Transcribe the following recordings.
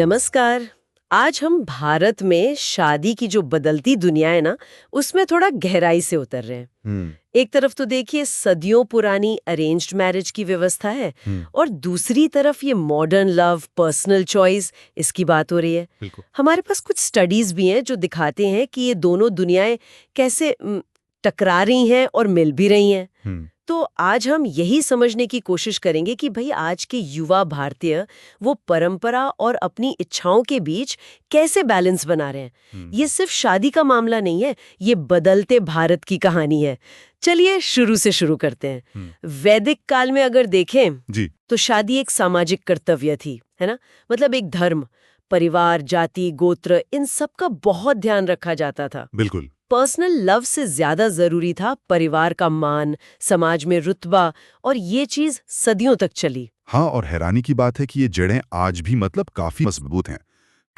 नमस्कार। आज हम भारत में शादी की जो बदलती दुनिया है ना, उसमें थोड़ा गहराई से उतर रहे हैं। एक तरफ तो देखिए सदियों पुरानी अरेंज्ड मैरिज की व्यवस्था है और दूसरी तरफ ये मॉडर्न लव, पर्सनल चॉइस, इसकी बात हो रही है। बिल्कुल। हमारे पास कुछ स्टडीज भी हैं जो दिखाते हैं कि ये दोनों दुनियाएं कैसे टकरा रही हैं और मिल भी रही हैं। तो आज हम यही समझने की कोशिश करेंगे कि भाई आज के युवा भारतीय वो परंपरा और अपनी इच्छाओं के बीच कैसे बैलेंस बना रहे हैं। ये सिर्फ शादी का मामला नहीं है, ये बदलते भारत की कहानी है। चलिए शुरू से शुरू करते हैं। वैदिक काल में अगर देखें जी। तो शादी एक सामाजिक कर्तव्य थी, है ना। मतलब एक धर्म, परिवार, जाति, गोत्र, इन सब का बहुत ध्यान रखा जाता था। बिल्कुल। पर्सनल लव से ज्यादा जरूरी था परिवार का मान, समाज में रुतबा, और ये चीज सदियों तक चली। हाँ, और हैरानी की बात है कि ये जड़ें आज भी काफी मजबूत हैं।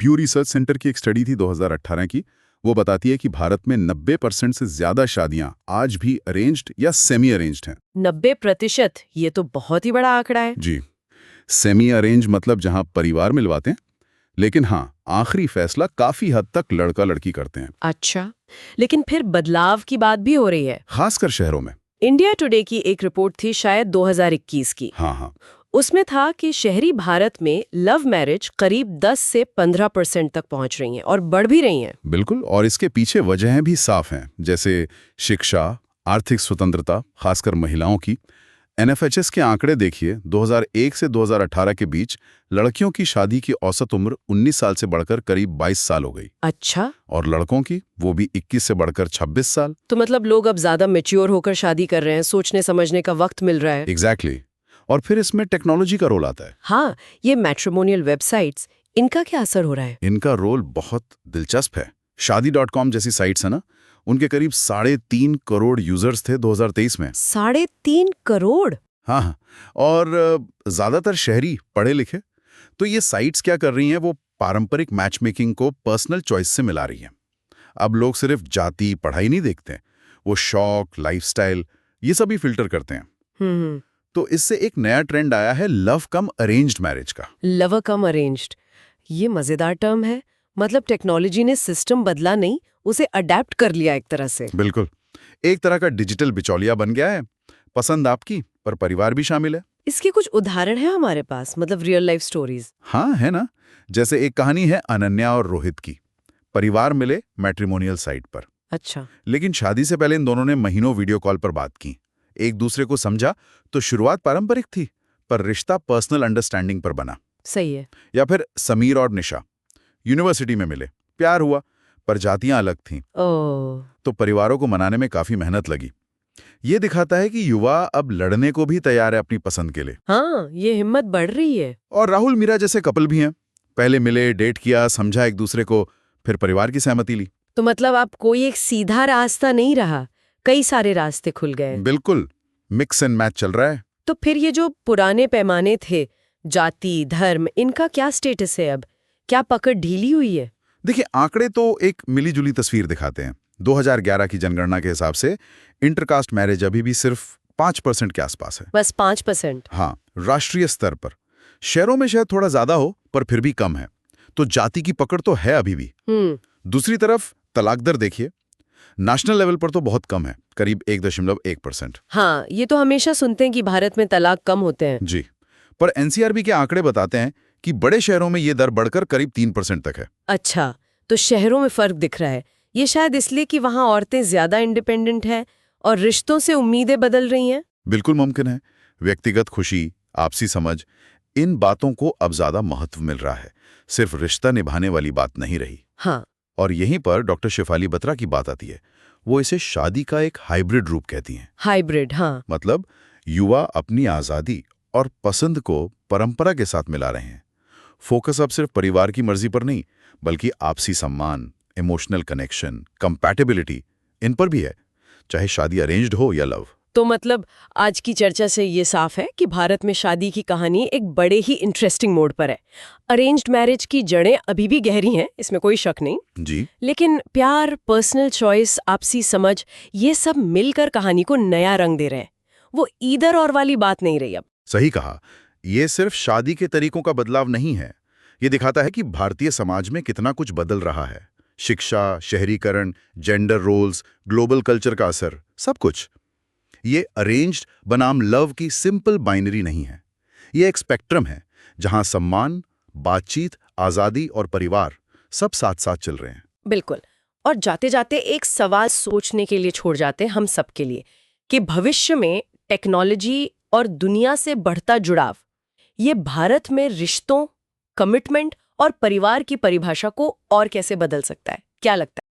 प्यू रिसर्च सेंटर की एक स्टडी थी 2018 की। वो बताती है कि भारत में 90% से ज्यादा शादियां आज भी अरेंज्ड या सेमी अरेंज्ड हैं। 90%? ये तो बहुत ही बड़ा आंकड़ा है। जी। सेमी अरेंज मतलब जहां परिवार मिलवाते हैं, लेकिन हाँ, आखिरी फैसला काफी हद तक लड़का लड़की करते हैं। अच्छा, लेकिन फिर बदलाव की बात भी हो रही है, खासकर शहरों में। इंडिया टुडे की एक रिपोर्ट थी शायद 2021 की। हाँ। उसमें था कि शहरी भारत में लव मैरिज करीब 10 से 15% तक पहुंच रही हैं और बढ़ भी रही हैं। बिल्कुल, और इसके पीछे वजहें भी साफ हैं, जैसे शिक्षा, आर्थिक स्वतंत्रता, खासकर महिलाओं की। एनएफएचएस के आंकड़े देखिए, 2001 से 2018 के बीच लड़कियों की शादी की औसत उम्र 19 साल से बढ़कर करीब 22 साल हो गई। अच्छा। और लड़कों की वो भी 21 से बढ़कर 26 साल। तो मतलब लोग अब ज्यादा मैच्योर होकर शादी कर रहे हैं, सोचने समझने का वक्त मिल रहा है। एग्जैक्टली। और फिर इसमें टेक्नोलॉजी का रोल आता है। हाँ, ये मैट्रिमोनियल वेबसाइट्स, इनका क्या असर हो रहा है? इनका रोल बहुत दिलचस्प है। शादी.com जैसी साइट्स है ना, उनके करीब 3.5 करोड़ यूजर्स थे 2023 में। 3.5 करोड़? हाँ, और ज्यादातर शहरी, पढ़े लिखे। तो ये साइट्स क्या कर रही हैं, वो पारंपरिक मैच मेकिंग को पर्सनल चॉइस से मिला रही हैं। अब लोग सिर्फ जाति, पढ़ाई नहीं देखते, वो शौक, लाइफस्टाइल, ये सभी फिल्टर करते हैं। तो इससे एक नया ट्रेंड आया है लव कम अरेंज्ड मैरिज का। लव कम अरेंज्ड, ये मजेदार टर्म है। मतलब टेक्नोलॉजी ने सिस्टम बदला नहीं, उसे अडेप्ट कर लिया एक तरह से। बिल्कुल, एक तरह का डिजिटल बिचौलिया बन गया है। पसंद आपकी, पर परिवार भी शामिल है। इसके कुछ उदाहरण है हमारे पास, मतलब रियल लाइफ स्टोरीज? हाँ, है ना। जैसे एक कहानी है अनन्या और रोहित की। परिवार मिले मैट्रिमोनियल साइट पर। अच्छा। लेकिन शादी से पहले इन दोनों ने महीनों वीडियो कॉल पर बात की, एक दूसरे को समझा। तो शुरुआत पारंपरिक थी, पर रिश्ता पर्सनल अंडरस्टैंडिंग पर बना। सही है। या फिर समीर और निशा यूनिवर्सिटी में मिले, प्यार हुआ, पर जातियां अलग थीं। तो परिवारों को मनाने में काफी मेहनत लगी। ये दिखाता है कि युवा अब लड़ने को भी तैयार है अपनी पसंद के लिए। हाँ, ये हिम्मत बढ़ रही है। और राहुल मीरा जैसे कपल भी हैं, पहले मिले, डेट किया, समझा एक दूसरे को, फिर परिवार की सहमति ली। तो मतलब अब कोई एक सीधा रास्ता नहीं रहा, कई सारे रास्ते खुल गए। बिल्कुल, मिक्स एंड मैच चल रहा है। तो फिर ये जो पुराने पैमाने थे, जाति, धर्म, इनका क्या स्टेटस है अब? क्या पकड़ ढीली हुई है? देखिए, आंकड़े तो एक मिलीजुली तस्वीर दिखाते हैं। 2011 की जनगणना के हिसाब से इंटरकास्ट मैरिज अभी भी सिर्फ 5% के आसपास है। बस 5%? हाँ, राष्ट्रीय स्तर पर। शहरों में शायद थोड़ा ज्यादा हो, पर फिर भी कम है। तो जाति की पकड़ तो है अभी भी। दूसरी तरफ तलाक दर देखिए, नेशनल लेवल पर तो बहुत कम है, करीब 1.1%। हाँ, ये तो हमेशा सुनते हैं कि भारत में तलाक कम होते हैं। जी, पर एनसीआरबी के आंकड़े बताते हैं कि बड़े शहरों में ये दर बढ़कर करीब 3% तक है। अच्छा, तो शहरों में फर्क दिख रहा है। ये शायद इसलिए कि वहाँ औरतें ज्यादा इंडिपेंडेंट हैं और रिश्तों से उम्मीदें बदल रही हैं। बिल्कुल मुमकिन है। व्यक्तिगत खुशी, आपसी समझ, इन बातों को अब ज्यादा महत्व मिल रहा है, सिर्फ रिश्ता निभाने वाली बात नहीं रही। हाँ। और यहीं पर डॉक्टर शेफाली बत्रा की बात आती है। वो इसे शादी का एक हाइब्रिड रूप कहती हैं। हाइब्रिड? हाँ। मतलब युवा अपनी आजादी और पसंद को परंपरा के साथ मिला रहे हैं। फोकस अब सिर्फ परिवार की मर्जी पर नहीं, बल्कि आपसी सम्मान, इमोशनल कनेक्शन, कंपैटिबिलिटी, इन पर भी है, चाहे शादी अरेंज्ड हो या लव। तो मतलब आज की चर्चा से ये साफ है कि भारत में शादी की कहानी एक बड़े ही इंटरेस्टिंग मोड़ पर है। अरेंज्ड मैरिज की जड़ें अभी भी गहरी हैं, इसमें कोई शक नहीं जी। लेकिन प्यार, पर्सनल चॉइस, आपसी समझ, ये सब मिलकर कहानी को नया रंग दे रहे हैं। वो ईदर और वाली बात नहीं रही अब। सही कहा। ये सिर्फ शादी के तरीकों का बदलाव नहीं है, ये दिखाता है कि भारतीय समाज में कितना कुछ बदल रहा है। शिक्षा, शहरीकरण, जेंडर रोल्स, ग्लोबल कल्चर का असर, सब कुछ। ये अरेंज्ड बनाम लव की सिंपल बाइनरी नहीं है। ये एक स्पेक्ट्रम है जहां सम्मान, बातचीत, आजादी और परिवार सब साथ साथ चल रहे हैं। बिल्कुल। और जाते जाते एक सवाल सोचने के लिए छोड़ जाते हैं हम सबके लिए कि भविष्य में टेक्नोलॉजी और दुनिया से बढ़ता जुड़ाव ये भारत में रिश्तों, कमिटमेंट और परिवार की परिभाषा को और कैसे बदल सकता है? क्या लगता है?